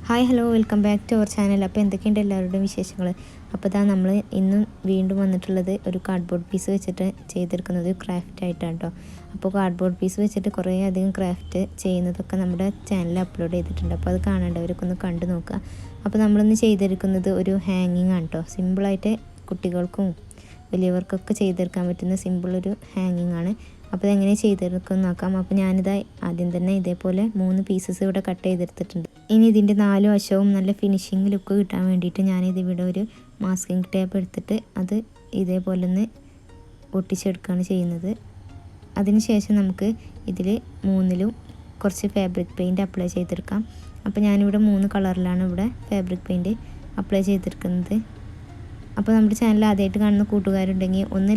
Hi hello welcome back to our channel. അപ്പോൾ എന്തൊക്കെയുണ്ട് എല്ലാവരുടെയും വിശേഷങ്ങൾ? അപ്പോൾ ഇതാ നമ്മൾ ഇന്നും വീണ്ടും വന്നിട്ടുള്ളത് ഒരു കാർഡ്ബോർഡ് പീസ് വെച്ചിട്ട് ചെയ്തെടുക്കുന്നത് ക്രാഫ്റ്റ് ആയിട്ടാണ് കേട്ടോ. അപ്പോൾ കാർഡ്ബോർഡ് പീസ് വെച്ചിട്ട് കുറേ അധികം ക്രാഫ്റ്റ് ചെയ്യുന്നതൊക്കെ നമ്മുടെ ചാനലിൽ അപ്ലോഡ് ചെയ്തിട്ടുണ്ട്. അപ്പോൾ അത് കാണേണ്ടവരൊക്കെ ഒന്ന് കണ്ടു നോക്കുക. അപ്പോൾ നമ്മളിന്ന് ചെയ്തെടുക്കുന്നത് ഒരു ഹാങ്ങിങ് ആണ് കേട്ടോ. സിമ്പിളായിട്ട് കുട്ടികൾക്കും വലിയവർക്കൊക്കെ ചെയ്തെടുക്കാൻ പറ്റുന്ന സിമ്പിളൊരു ഹാങ്ങിങ് ആണ്. അപ്പോൾ ഇതെങ്ങനെ ചെയ്തെടുക്കുമെന്ന് നോക്കാം. അപ്പോൾ ഞാനിതാ ആദ്യം തന്നെ ഇതേപോലെ 3 പീസസ് ഇവിടെ കട്ട് ചെയ്തെടുത്തിട്ടുണ്ട്. ഇനി ഇതിൻ്റെ 4 വശവും നല്ല ഫിനിഷിങ് ലുക്ക് കിട്ടാൻ വേണ്ടിയിട്ട് ഞാനിതിവിടെ ഒരു മാസ്കിംഗ് ടേപ്പ് എടുത്തിട്ട് അത് ഇതേപോലെ ഒന്ന് ഒട്ടിച്ചെടുക്കുകയാണ് ചെയ്യുന്നത്. അതിനുശേഷം നമുക്ക് ഇതിൽ 3ലും കുറച്ച് ഫാബ്രിക് പെയിൻറ്റ് അപ്ലൈ ചെയ്തെടുക്കാം. അപ്പോൾ ഞാനിവിടെ 3 കളറിലാണ് ഇവിടെ ഫാബ്രിക് പെയിൻറ്റ് അപ്ലൈ ചെയ്തെടുക്കുന്നത്. അപ്പോൾ നമ്മുടെ ചാനൽ ആദ്യമായിട്ട് കാണുന്ന കൂട്ടുകാരുണ്ടെങ്കിൽ ഒന്ന്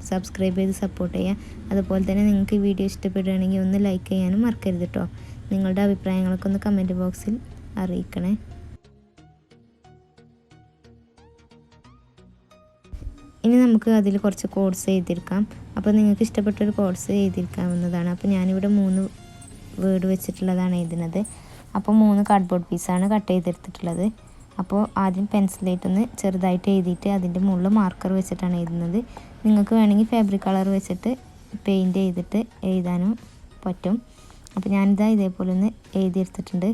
സബ്സ്ക്രൈബ് ചെയ്ത് സപ്പോർട്ട് ചെയ്യുക. അതുപോലെ തന്നെ നിങ്ങൾക്ക് ഈ വീഡിയോ ഇഷ്ടപ്പെടുകയാണെങ്കിൽ ഒന്ന് ലൈക്ക് ചെയ്യാനും മറക്കരുത് കേട്ടോ. നിങ്ങളുടെ അഭിപ്രായങ്ങളൊക്കെ ഒന്ന് കമൻറ്റ് ബോക്സിൽ അറിയിക്കണേ. ഇനി നമുക്ക് അതിൽ കുറച്ച് കോഡ്സ് എഴുതിയെടുക്കാം. അപ്പോൾ നിങ്ങൾക്ക് ഇഷ്ടപ്പെട്ടൊരു കോഡ്സ് എഴുതിയെടുക്കാവുന്നതാണ്. അപ്പോൾ ഞാനിവിടെ 3 വേർഡ് വെച്ചിട്ടുള്ളതാണ് എഴുതുന്നത്. അപ്പോൾ 3 കാർഡ്ബോർഡ് പീസാണ് കട്ട് ചെയ്തെടുത്തിട്ടുള്ളത്. അപ്പോൾ ആദ്യം പെൻസിലായിട്ടൊന്ന് ചെറുതായിട്ട് എഴുതിയിട്ട് അതിൻ്റെ മുകളിൽ മാർക്കർ വെച്ചിട്ടാണ് എഴുതുന്നത്. നിങ്ങൾക്ക് വേണമെങ്കിൽ ഫാബ്രിക് കളർ വെച്ചിട്ട് പെയിൻറ്റ് ചെയ്തിട്ട് എഴുതാനും പറ്റും. അപ്പോൾ ഞാനിതാ ഇതേപോലെ ഒന്ന് എഴുതിയെടുത്തിട്ടുണ്ട്.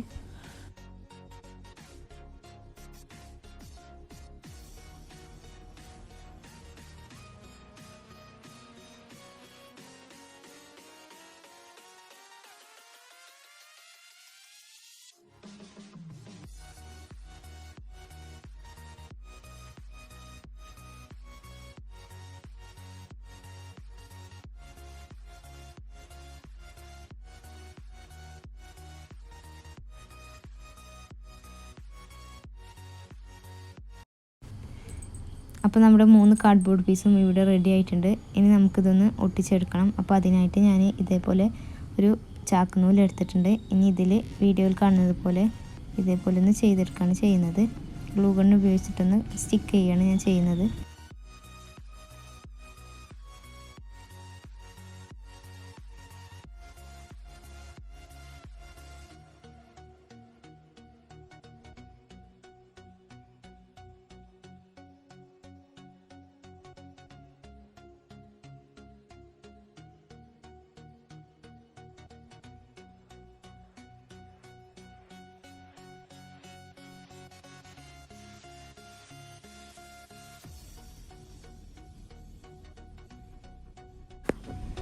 അപ്പോൾ നമ്മുടെ 3 കാർഡ്ബോർഡ് പീസും ഇവിടെ റെഡി ആയിട്ടുണ്ട്. ഇനി നമുക്കിതൊന്ന് ഒട്ടിച്ചെടുക്കണം. അപ്പോൾ അതിനായിട്ട് ഞാൻ ഇതേപോലെ ഒരു ചാക്കുനൂൽ എടുത്തിട്ടുണ്ട്. ഇനി ഇതിൽ വീഡിയോയിൽ കാണുന്നത് പോലെ ഇതേപോലെ ഒന്ന് ചെയ്തെടുക്കുകയാണ് ചെയ്യുന്നത്. ഗ്ലൂ ഗൺ ഉപയോഗിച്ചിട്ടൊന്ന് സ്റ്റിക്ക് ചെയ്യുകയാണ് ഞാൻ ചെയ്യുന്നത്.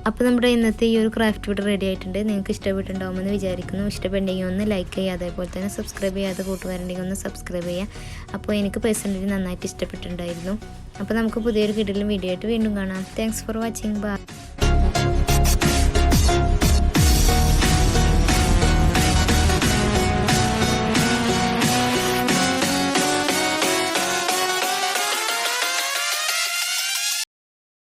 അപ്പോൾ നമ്മുടെ ഇന്നത്തെ ഈ ഒരു ക്രാഫ്റ്റ് ഇവിടെ റെഡി ആയിട്ടുണ്ട്. നിങ്ങൾക്ക് ഇഷ്ടപ്പെട്ടിട്ടുണ്ടാകുമെന്ന് വിചാരിക്കുന്നു. ഇഷ്ടപ്പെട്ടെങ്കിൽ ഒന്ന് ലൈക്ക് ചെയ്യുക. അതേപോലെ തന്നെ സബ്സ്ക്രൈബ് ചെയ്യാതെ കൂട്ടുകാരുണ്ടെങ്കിൽ ഒന്ന് സബ്സ്ക്രൈബ് ചെയ്യുക. അപ്പോൾ എനിക്ക് പേഴ്സണലി നന്നായിട്ട് ഇഷ്ടപ്പെട്ടിട്ടുണ്ടായിരുന്നു. അപ്പോൾ നമുക്ക് പുതിയൊരു കിടിലൻ വീഡിയോ ആയിട്ട് വീണ്ടും കാണാം. Thanks for watching. ബൈ.